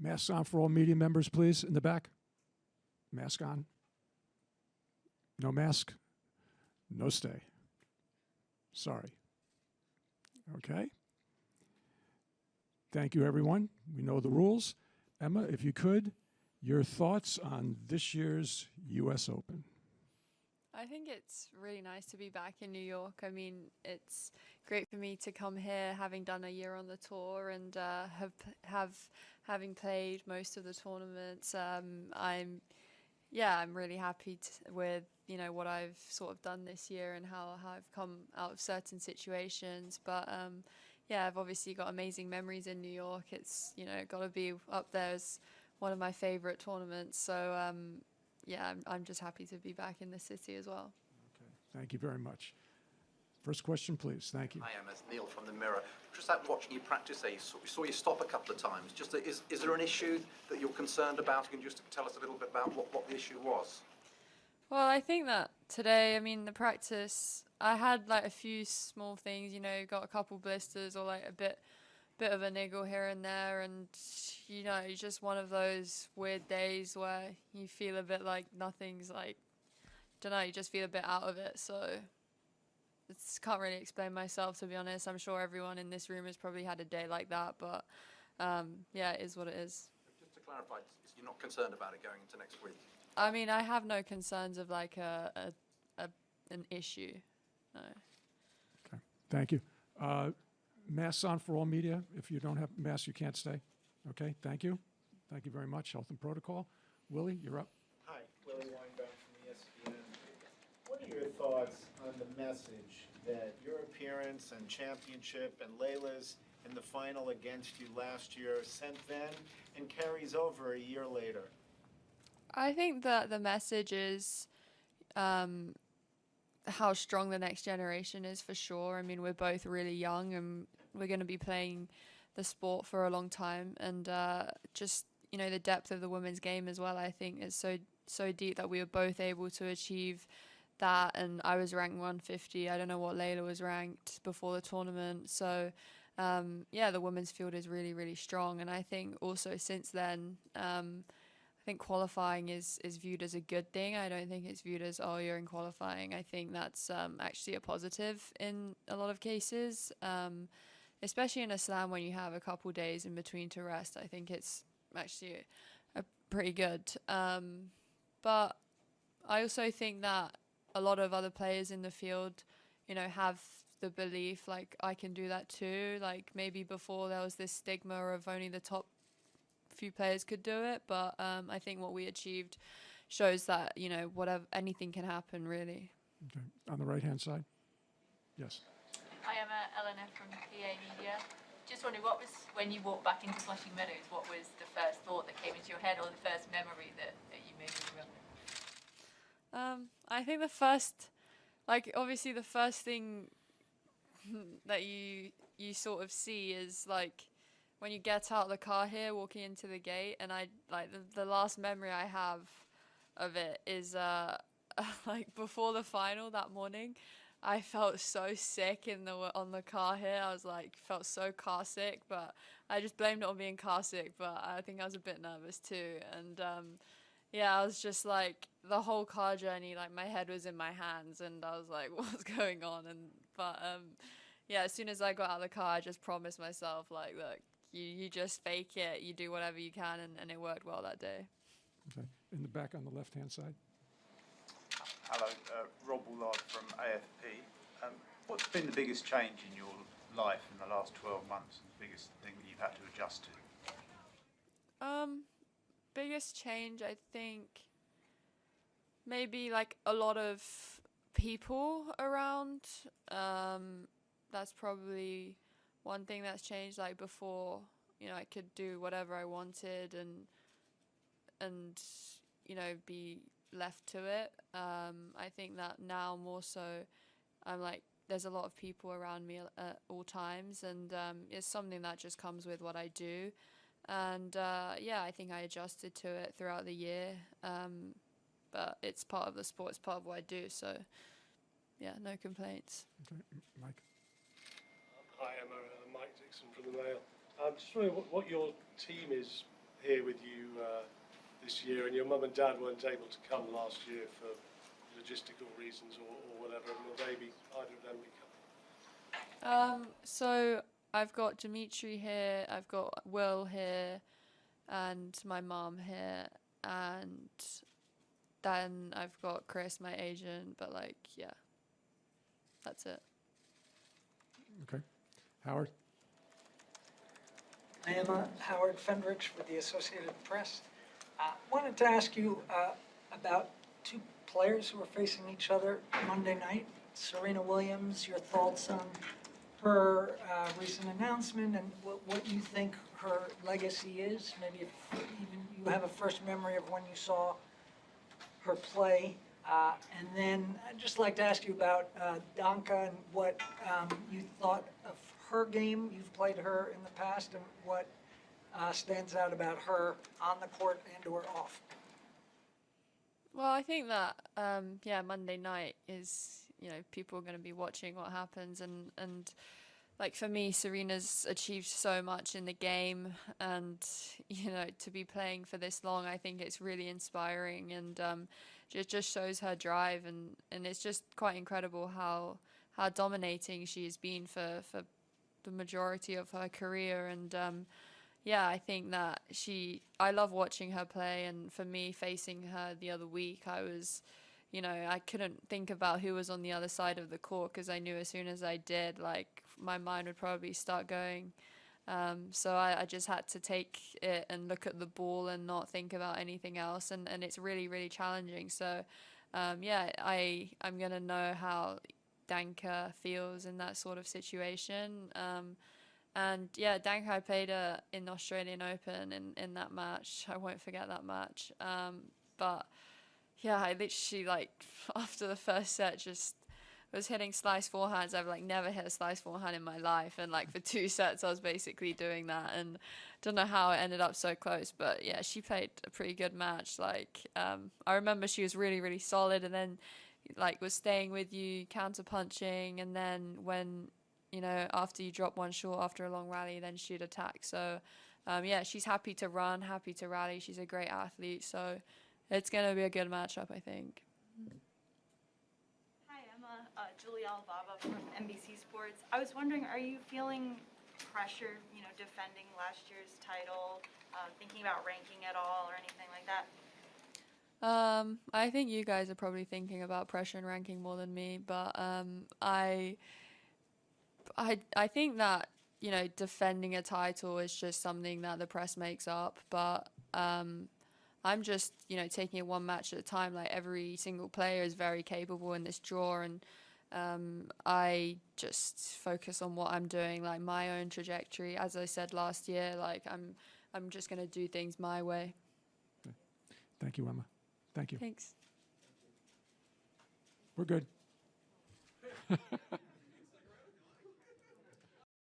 Masks on for all media members, please, in the back. Mask on. No mask, no stay. Sorry. Okay. Thank you, everyone. We know the rules. Emma, if you could, your thoughts on this year's U.S. Open. I think it's really nice to be back in New York. I mean, it's great for me to come here, having done a year on the tour and having played most of the tournaments. I'm really happy with what I've sort of done this year and how I've come out of certain situations. But I've obviously got amazing memories in New York. It's got to be up there as one of my favorite tournaments. So I'm just happy to be back in the city as well. Okay, thank you very much. First question, please. Thank you. Hi, Emma. It's Neil from the Mirror. Just like watching you practice there, we saw you stop a couple of times. Just is there an issue that you're concerned about? Can you just tell us a little bit about what the issue was? Well, I think that today, the practice, I had like a few small things, got a couple blisters or like a bit of a niggle here and there, and it's just one of those weird days where you feel a bit like nothing's like, don't know, you just feel a bit out of it. So can't really explain myself, to be honest. I'm sure everyone in this room has probably had a day like that, but it is what it is. Just to clarify, you're not concerned about it going into next week? I have no concerns of like an issue. No. Okay, thank you. Masks on for all media. If you don't have masks, you can't stay. Okay, thank you. Thank you very much. Health and protocol. Willie, you're up. Hi, Willie Weinbaum from ESPN. What are your thoughts on the message that your appearance and championship and Layla's in the final against you last year sent then and carries over a year later? I think that the message is how strong the next generation is, for sure. We're both really young and we're going to be playing the sport for a long time. And just, the depth of the women's game as well, I think is so deep that we were both able to achieve that. And I was ranked 150. I don't know what Layla was ranked before the tournament. So, the women's field is really, really strong. And I think also since then, I think qualifying is viewed as a good thing. I don't think it's viewed as, oh, you're in qualifying. I think that's actually a positive in a lot of cases, especially in a slam when you have a couple days in between to rest. I think it's actually pretty good. But I also think that a lot of other players in the field, have the belief, like, I can do that too. Like, maybe before there was this stigma of only the top few players could do it, but I think what we achieved shows that anything can happen, really. Okay, on the right hand side. Yes. Hi, I'm Eleanor from PA Media. Just wondering, what was, when you walked back into Flushing Meadows, what was the first thought that came into your head, or the first memory that you maybe remember? I think the first, obviously the first thing that you sort of see is like when you get out of the car here, walking into the gate, and the last memory I have of it is before the final that morning, I felt so sick on the car here. I was felt so car sick, but I just blamed it on being car sick. But I think I was a bit nervous too, and I was just the whole car journey, my head was in my hands, and I was like, what's going on? But as soon as I got out of the car, I just promised myself, look, you just fake it, you do whatever you can, and it worked well that day. Okay, in the back on the left-hand side. Hello, Rob Woolard from AFP. What's been the biggest change in your life in the last 12 months, and the biggest thing that you've had to adjust to? Biggest change, I think, maybe a lot of people around. That's probably one thing that's changed. Before, I could do whatever I wanted and be left to it. I think that now more so, I'm there's a lot of people around me at all times, and it's something that just comes with what I do. And I think I adjusted to it throughout the year. But it's part of the sport, it's part of what I do, so no complaints. Okay, Mike. Hi, I'm Mike Dixon from the Mail. I'm just wondering what your team is here with you this year, and your mum and dad weren't able to come last year for logistical reasons or whatever. Will they be, either of them be coming? So I've got Dimitri here, I've got Will here, and my mom here, and then I've got Chris, my agent, but like, yeah, that's it. Okay. Howard? I am Howard Fendrich with the Associated Press. Wanted to ask you about two players who are facing each other Monday night. Serena Williams, your thoughts on her recent announcement and what you think her legacy is. Maybe if even you have a first memory of when you saw her play. And then I'd just like to ask you about Danka and what you thought of her game. You've played her in the past, and what stands out about her on the court and or off. Well, I think that, Monday night is, people are going to be watching what happens. And like for me, Serena's achieved so much in the game. And, to be playing for this long, I think it's really inspiring. And it just shows her drive. And it's just quite incredible how dominating she has been for the majority of her career. And I think that I love watching her play, and for me, facing her the other week, I was, I couldn't think about who was on the other side of the court, because I knew as soon as I did, like, my mind would probably start going. So I just had to take it and look at the ball and not think about anything else, and it's really, really challenging. So, I'm going to know how Danka feels in that sort of situation. Danka, I played her in the Australian Open in that match. I won't forget that match. I literally, after the first set, just was hitting slice forehands. I've, never hit a slice forehand in my life. And, for 2 sets, I was basically doing that. And don't know how it ended up so close. But, yeah, she played a pretty good match. I remember she was really, really solid. And then, was staying with you, counter-punching. And then when... after you drop one short after a long rally, then she'd attack. So, she's happy to run, happy to rally. She's a great athlete. So it's going to be a good matchup, I think. Hi, Emma. Julie Alibaba from NBC Sports. I was wondering, are you feeling pressure, defending last year's title, thinking about ranking at all or anything like that? I think you guys are probably thinking about pressure and ranking more than me, but I think that, defending a title is just something that the press makes up, but I'm just, taking it one match at a time. Like, every single player is very capable in this draw, and I just focus on what I'm doing, like my own trajectory. As I said last year, I'm just going to do things my way. Okay. Thank you, Emma. Thank you. Thanks. We're good.